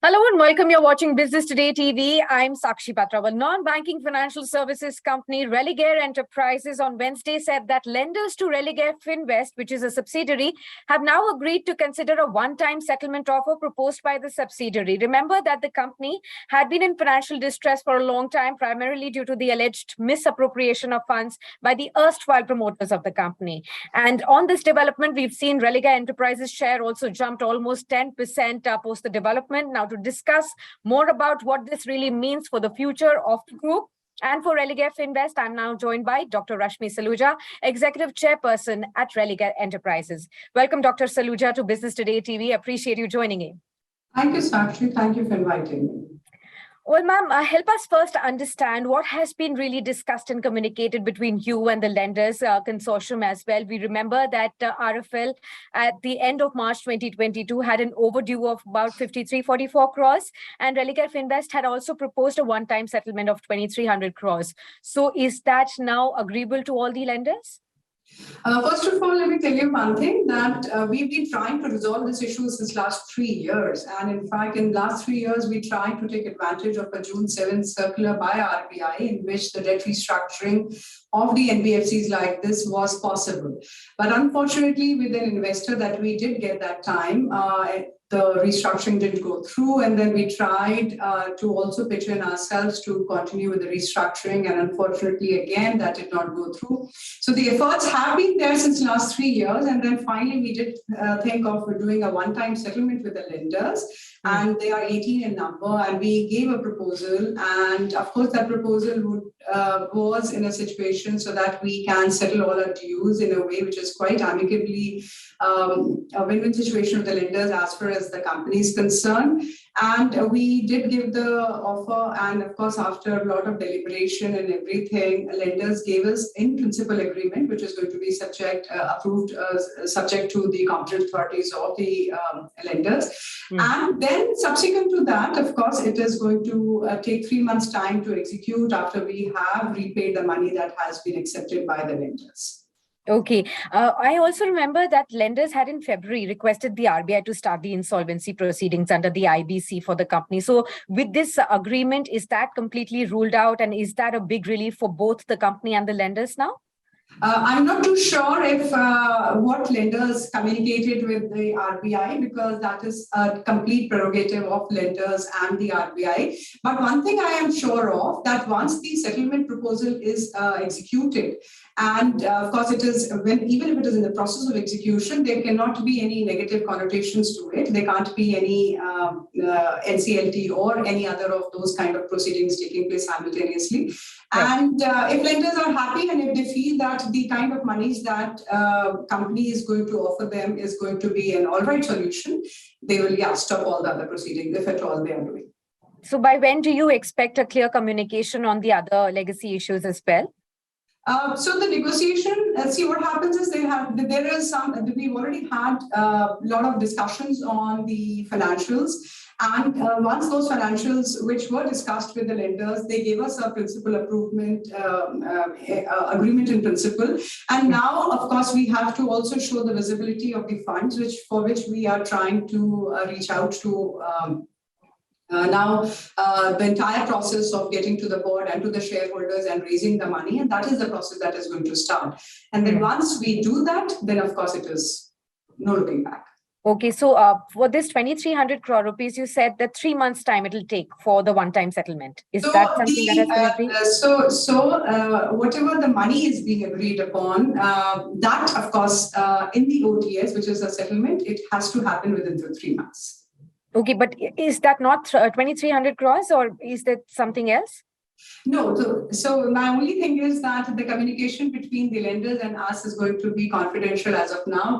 Hello and welcome. You're watching Business Today TV. I'm Sakshi Batra. Well, non-banking financial services company Religare Enterprises on Wednesday said that lenders to Religare Finvest, which is a subsidiary, have now agreed to consider a one-time settlement offer proposed by the subsidiary. Remember that the company had been in financial distress for a long time, primarily due to the alleged misappropriation of funds by the erstwhile promoters of the company. And on this development, we've seen Religare Enterprises share also jumped almost 10% post the development. Now, to discuss more about what this really means for the future of the group and for Religare Finvest, I'm now joined by Dr. Rashmi Saluja, Executive Chairperson at Religare Enterprises. Welcome, Dr. Saluja, to Business Today TV. Appreciate you joining in. Thank you, Sakshi. Thank you for inviting me. Well, ma'am, help us first understand what has been really discussed and communicated between you and the lenders consortium as well. We remember that RFL at the end of March 2022 had an overdue of about 5344 crores, and Religare Finvest had also proposed a one-time settlement of 2300 crores. So is that now agreeable to all the lenders? First of all, let me tell you one thing, that we've been trying to resolve this issue since last 3 years. And in fact, in last 3 years, we tried to take advantage of a June 7th circular by RBI in which the debt restructuring of the NBFCs like this was possible. But unfortunately, with an investor that we did get that time, the restructuring didn't go through, and then we tried to also pitch in ourselves to continue with the restructuring, and unfortunately, again, that did not go through. So the efforts have been there since last 3 years, and then finally we did think of doing a one-time settlement with the lenders, and they are 18 in number, and we gave a proposal, and of course that proposal was in a situation so that we can settle all our dues in a way which is quite amicably a win-win situation with the lenders as far as the company is concerned. And we did give the offer, and of course, after a lot of deliberation and everything, lenders gave us in principle agreement, which is going to be approved subject to the competent authorities of the lenders. And then subsequent to that, of course, it is going to take 3 months' time to execute after we have repaid the money that has been accepted by the lenders. Okay. I also remember that lenders had in February requested the RBI to start the insolvency proceedings under the IBC for the company. So with this agreement, is that completely ruled out? And is that a big relief for both the company and the lenders now? I'm not too sure if what lenders communicated with the RBI, because that is a complete prerogative of lenders and the RBI. But one thing I am sure of, that once the settlement proposal is executed, and of course it is, even if it is in the process of execution, there cannot be any negative connotations to it. There can't be any NCLT or any other of those kind of proceedings taking place simultaneously. And if lenders are happy, and if they feel that the kind of monies that company is going to offer them is going to be an all right solution, they will stop all the other proceedings, if at all they are doing. So by when do you expect a clear communication on the other legacy issues as well? So the negotiation, see what happens is we've already had a lot of discussions on the financials. And once those financials, which were discussed with the lenders, they gave us a principal agreement in principle. And now, of course, we have to also show the visibility of the funds, for which we are trying to reach out to now the entire process of getting to the board and to the shareholders and raising the money. And that is the process that is going to start. And then once we do that, then of course it is no looking back. Okay, so for this 2300 crore rupees, you said that 3 months' time it will take for the one-time settlement. Is that something that has been agreed? So whatever the money is being agreed upon, that of course in the OTS, which is a settlement, it has to happen within the 3 months. Okay, but is that not 2300 crores, or is that something else? No, so my only thing is that the communication between the lenders and us is going to be confidential as of now,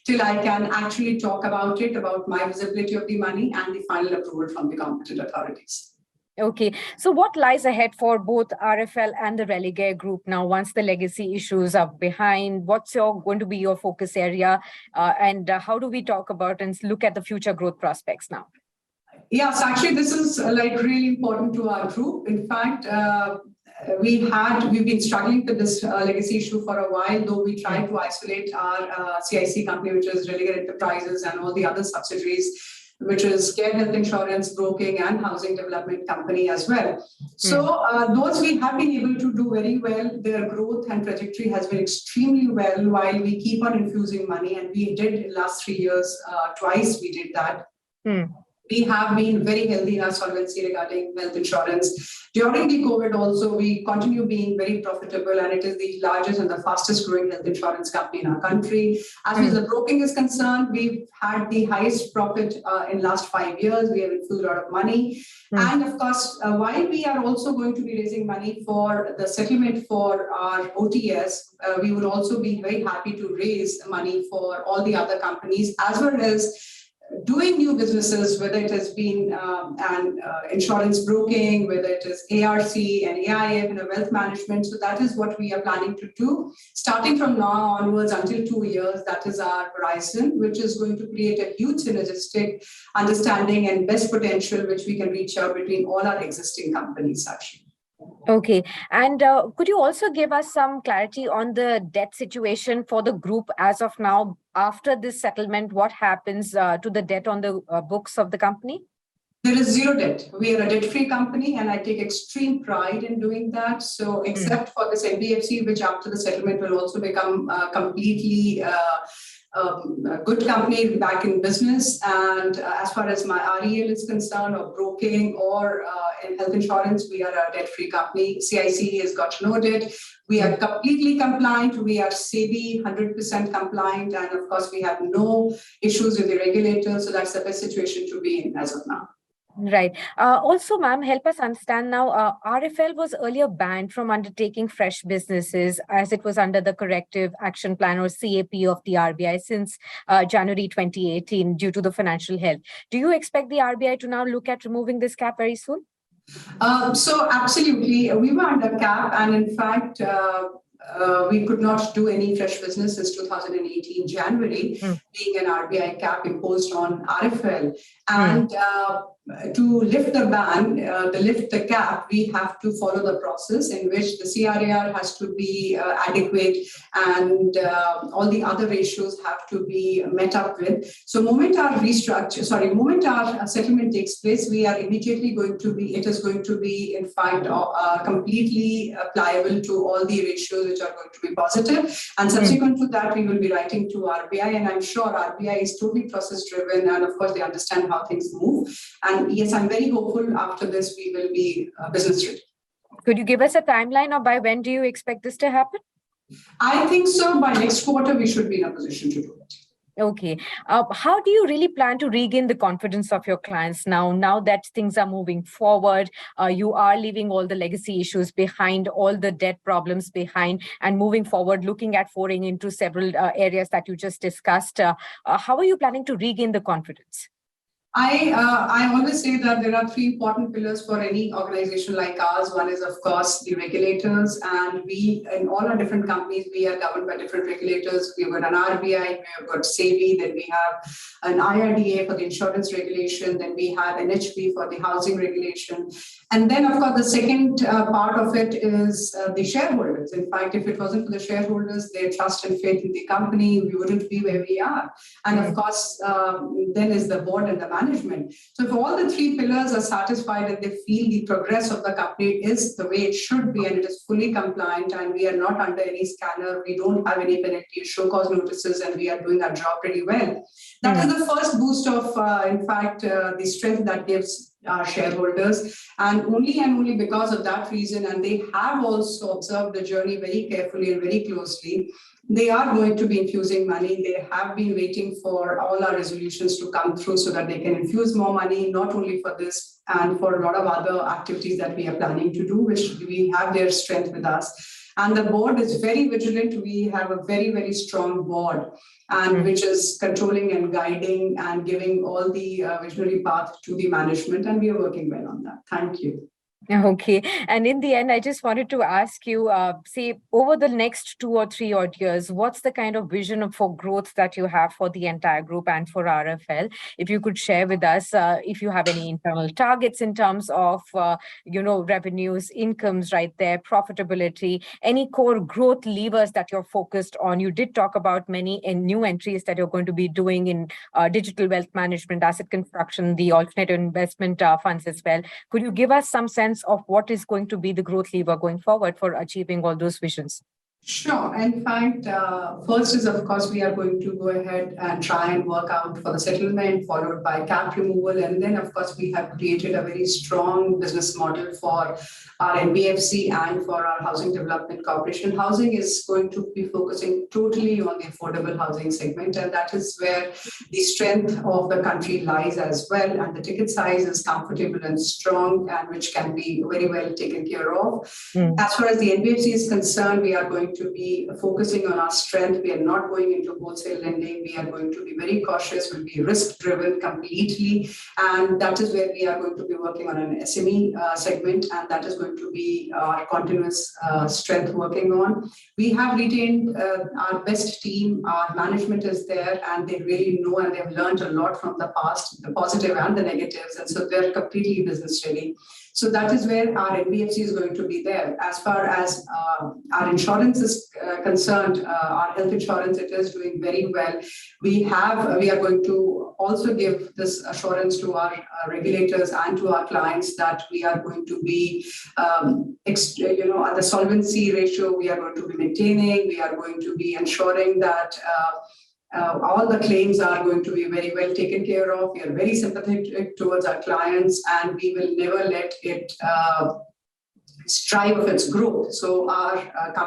till I can actually talk about it, about my visibility of the money and the final approval from the competent authorities. Okay, so what lies ahead for both RFL and the Religare Group now once the legacy issues are behind? What's going to be your focus area, and how do we talk about and look at the future growth prospects now? Yes, actually, this is really important to our group. In fact, we've been struggling with this legacy issue for a while, though we tried to isolate our CIC company, which is Religare Enterprises, and all the other subsidiaries. which is Care Health Insurance, Broking, and Housing Development Company as well. So those we have been able to do very well. Their growth and trajectory has been extremely well while we keep on infusing money. And we did in the last 3 years, twice we did that. We have been very healthy in our solvency regarding health insurance. During the COVID also, we continue being very profitable, and it is the largest and the fastest growing health insurance company in our country. As far as the broking is concerned, we've had the highest profit in last 5 years. We have infused a lot of money. And of course, while we are also going to be raising money for the settlement for our OTS, we would also be very happy to raise money for all the other companies, as well as doing new businesses, whether it has been insurance broking, whether it is ARC and AIF and wealth management. So that is what we are planning to do. Starting from now onwards until 2 years, that is our horizon, which is going to create a huge synergistic understanding and best potential, which we can reach out between all our existing companies, Sakshi. Okay. And could you also give us some clarity on the debt situation for the group as of now? After this settlement, what happens to the debt on the books of the company? There is zero debt. We are a debt-free company, and I take extreme pride in doing that. So except for this NBFC, which after the settlement will also become completely a good company back in business. And as far as my REL is concerned, or broking or in health insurance, we are a debt-free company. CIC has got no debt. We are completely compliant. We are SEBI 100% compliant. And of course, we have no issues with the regulators. So that's the best situation to be in as of now. Right. Also, ma'am, help us understand now, RFL was earlier banned from undertaking fresh businesses as it was under the Corrective Action Plan or CAP of the RBI since January 2018 due to the financial health. Do you expect the RBI to now look at removing this cap very soon? So absolutely. We were under cap, and in fact, we could not do any fresh business since 2018 January, being an RBI cap imposed on RFL. And to lift the ban, lift the cap, we have to follow the process in which the CRAR has to be adequate, and all the other ratios have to be met up with. So moment our settlement takes place, we are immediately going to be, it is going to be in fact completely pliable to all the ratios which are going to be positive. And subsequent to that, we will be writing to RBI, and I'm sure RBI is totally process driven, and of course they understand how things move. And yes, I'm very hopeful after this we will be business ready. Could you give us a timeline, or by when do you expect this to happen? I think so. By next quarter, we should be in a position to do it. Okay. How do you really plan to regain the confidence of your clients now that things are moving forward? You are leaving all the legacy issues behind, all the debt problems behind, and moving forward, looking at foraying into several areas that you just discussed. How are you planning to regain the confidence? I always say that there are 3 important pillars for any organization like ours. One is, of course, the regulators, and we, in all our different companies, we are governed by different regulators. We've got an RBI, we have got SEBI, then we have an IRDA for the insurance regulation, then we have NHB for the housing regulation. And then, of course, the second part of it is the shareholders. In fact, if it wasn't for the shareholders, their trust and faith in the company, we wouldn't be where we are. And of course, then is the board and the management. So if all the 3 pillars are satisfied and they feel the progress of the company is the way it should be, and it is fully compliant, and we are not under any scanner, we don't have any penalty, show cause notices, and we are doing our job pretty well. That is the first boost of, in fact, the strength that gives our shareholders, and only because of that reason, and they have also observed the journey very carefully and very closely, they are going to be infusing money. They have been waiting for all our resolutions to come through so that they can infuse more money, not only for this and for a lot of other activities that we are planning to do, which we have their strength with us. And the board is very vigilant. We have a very, very strong board, and which is controlling and guiding and giving all the visionary path to the management. And we are working well on that. Thank you. Okay. And in the end, I just wanted to ask you, say, over the next 2 or 3 odd years, what's the kind of vision for growth that you have for the entire group and for RFL? If you could share with us, if you have any internal targets in terms of, revenues, incomes right there, profitability, any core growth levers that you're focused on. You did talk about many new entries that you're going to be doing in digital wealth management, asset construction, the alternative investment funds as well. Could you give us some sense of what is going to be the growth lever going forward for achieving all those visions? Sure. In fact, first is, of course, we are going to go ahead and try and work out for the settlement, followed by cap removal. And then, of course, we have created a very strong business model for our NBFC and for our Housing Development Corporation. Housing is going to be focusing totally on the affordable housing segment, and that is where the strength of the country lies as well. And the ticket size is comfortable and strong, and which can be very well taken care of. As far as the NBFC is concerned, we are going to be focusing on our strength. We are not going into wholesale lending. We are going to be very cautious. We'll be risk-driven completely. And that is where we are going to be working on an SME segment. And that is going to be our continuous strength working on. We have retained our best team. Our management is there, and they really know and they've learned a lot from the past, the positive and the negatives. And so they're completely business ready. So that is where our NBFC is going to be there. As far as our insurance is concerned, our health insurance, it is doing very well. We are going to also give this assurance to our regulators and to our clients that we are going to be, the solvency ratio we are going to be maintaining. We are going to be ensuring that all the claims are going to be very well taken care of. We are very sympathetic towards our clients, and we will never let it strive of its growth. So our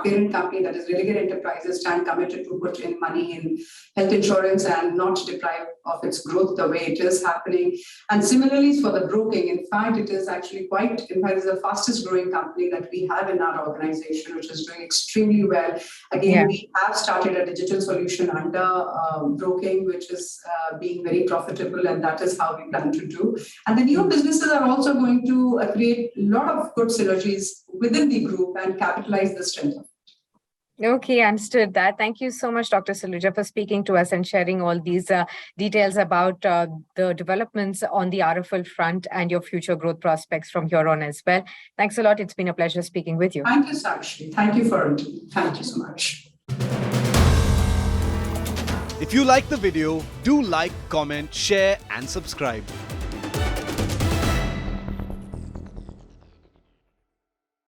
parent company, that is Religare Enterprises, stand committed to put in money in health insurance and not deprive of its growth the way it is happening. And similarly for the broking, in fact, it is actually the fastest growing company that we have in our organization, which is doing extremely well. Again, we have started a digital solution under broking, which is being very profitable, and that is how we plan to do. And the new businesses are also going to create a lot of good synergies within the group and capitalize the strength of it. Okay, understood that. Thank you so much, Dr. Saluja, for speaking to us and sharing all these details about the developments on the RFL front and your future growth prospects from here on as well. Thanks a lot. It's been a pleasure speaking with you. Thank you, Sakshi. Thank you Thank you so much. If you like the video, do like, comment, share and subscribe.